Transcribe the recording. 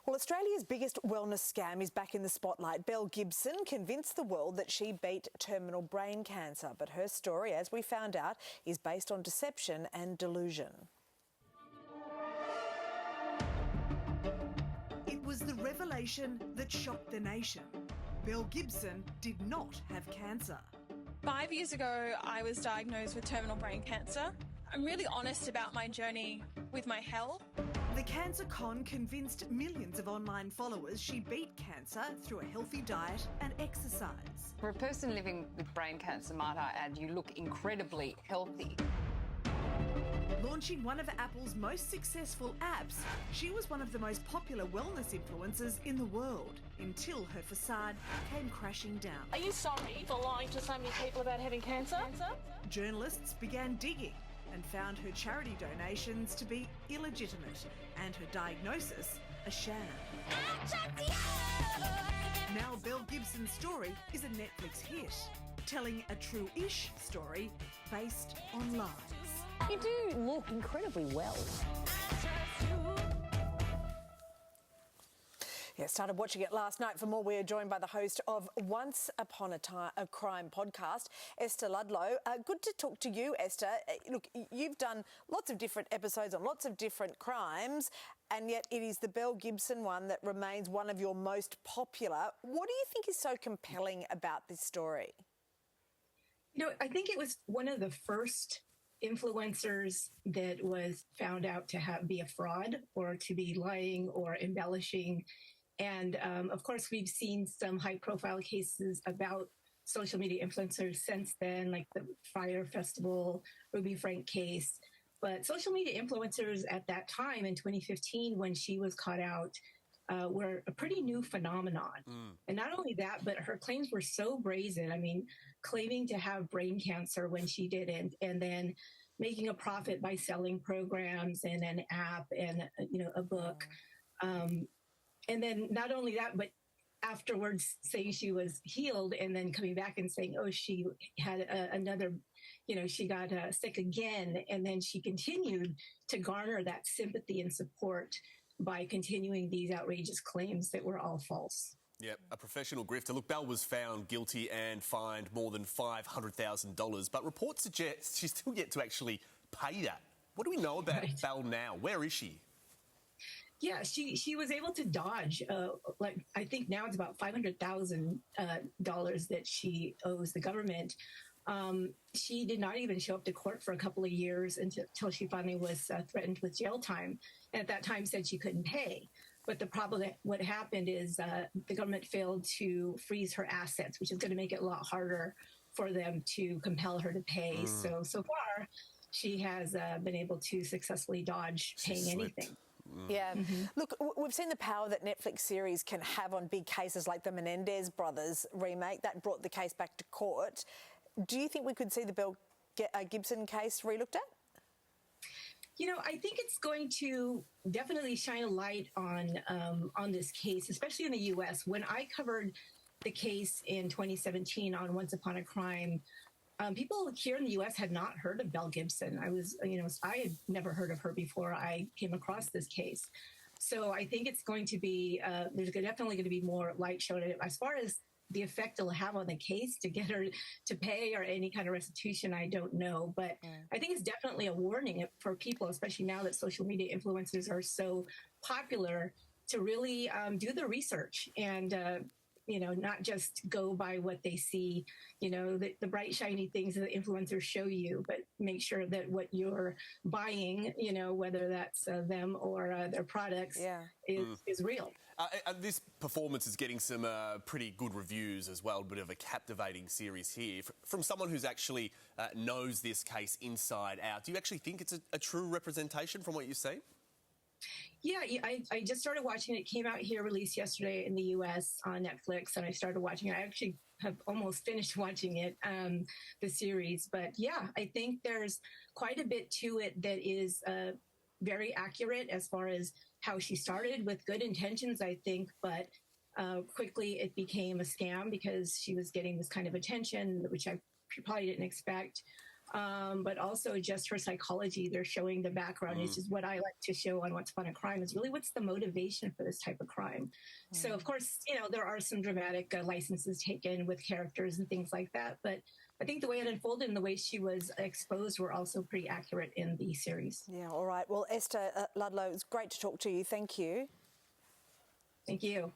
Well, Australia's biggest wellness scam is back in the spotlight. Belle Gibson convinced the world that she beat terminal brain cancer, but her story, as we found out, is based on deception and delusion. It was the revelation that shocked the nation. Belle Gibson did not have cancer. 5 years ago, I was diagnosed with terminal brain cancer. I'm really honest about my journey with my health. The cancer con convinced millions of online followers she beat cancer through a healthy diet and exercise. For a person living with brain cancer, might I add, you look incredibly healthy. Launching one of Apple's most successful apps, she was one of the most popular wellness influencers in the world until her facade came crashing down. Are you sorry for lying to so many people about having cancer? Journalists began digging and found her charity donations to be illegitimate and her diagnosis a sham. Now Belle Gibson's story is a Netflix hit, telling a true-ish story based on lies. You do look incredibly well. Yeah, started watching it last night. For more, we are joined by the host of Once Upon a Crime podcast, Esther Ludlow. Good to talk to you, Esther. Look, you've done lots of different episodes on lots of different crimes, and yet it is the Belle Gibson one that remains one of your most popular. What do you think is so compelling about this story? You know, I think it was one of the first influencers that was found out to be a fraud or to be lying or embellishing. And of course, we've seen some high-profile cases about social media influencers since then, like the Fire Festival, Ruby Frank case. But social media influencers at that time in 2015, when she was caught out, were a pretty new phenomenon. And not only that, but her claims were so brazen. I mean, claiming to have brain cancer when she didn't, and then making a profit by selling programs and an app and, a book. And then not only that, but afterwards saying she was healed and then coming back and saying, oh, she had another, she got sick again. And then she continued to garner that sympathy and support by continuing these outrageous claims that were all false. Yep, a professional grifter. Look, Belle was found guilty and fined more than $500,000, but reports suggest she's still yet to actually pay that. What do we know about Belle now? Where is she? Yeah, she was able to dodge, I think now it's about $500,000 that she owes the government. She did not even show up to court for a couple of years until she finally was threatened with jail time. And at that time said she couldn't pay. But the problem, what happened is the government failed to freeze her assets, which is going to make it a lot harder for them to compel her to pay. So far, she has been able to successfully dodge paying anything. Yeah. Look, we've seen the power that Netflix series can have on big cases like the Menendez brothers remake. That brought the case back to court. Do you think we could see the Belle Gibson case relooked at? I think it's going to definitely shine a light on this case, especially in the U.S. When I covered the case in 2017 on Once Upon a Crime, people here in the U.S. had not heard of Belle Gibson. I had never heard of her before I came across this case. So I think it's going to be, there's definitely going to be more light shown in it. As far as the effect it'll have on the case to get her to pay or any kind of restitution, I don't know. But I think it's definitely a warning for people, especially now that social media influencers are so popular, to really do the research and, not just go by what they see, the bright, shiny things that the influencers show you, but make sure that what you're buying, whether that's them or their products, is real. This performance is getting some pretty good reviews as well, a bit of a captivating series here. From someone who's actually knows this case inside out, do you actually think it's a true representation from what you've seen? Yeah, I just started watching it. It came out here, released yesterday in the U.S. on Netflix, and I started watching it. I actually have almost finished watching it, the series. But yeah, I think there's quite a bit to it that is very accurate as far as how she started with good intentions, I think, but quickly it became a scam because she was getting this kind of attention, which I probably didn't expect. but also just her psychology. They're showing the background, which is what I like to show on Once Upon a Crime, is really what's the motivation for this type of crime. So, of course, there are some dramatic licenses taken with characters and things like that, but I think the way it unfolded and the way she was exposed were also pretty accurate in the series. Yeah, all right. Well, Esther Ludlow, it's great to talk to you. Thank you. Thank you.